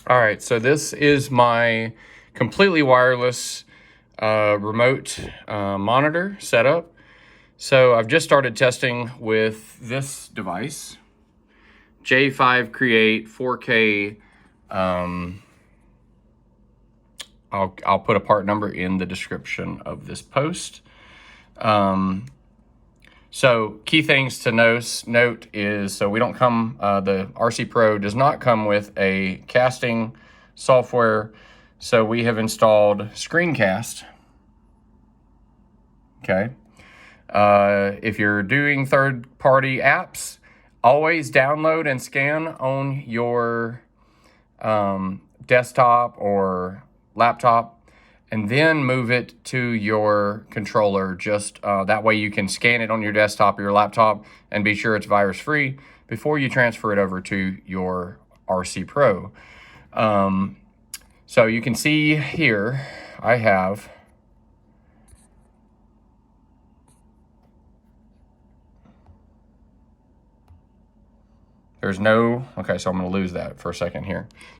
All right, so this is my completely wireless remote monitor setup. So I've just started testing with this device, J5 Create 4K. I'll put a part number in the description of this post. So key things to note is, so we don't come, the RC Pro does not come with a casting software. So we have installed Screencast. Okay. If you're doing third-party apps, always download and scan on your desktop or laptop, and then move it to your controller. Just that way you can scan it on your desktop or your laptop and be sure it's virus-free before you transfer it over to your RC Pro. So you can see here, I have okay, so I'm going to lose that for a second here.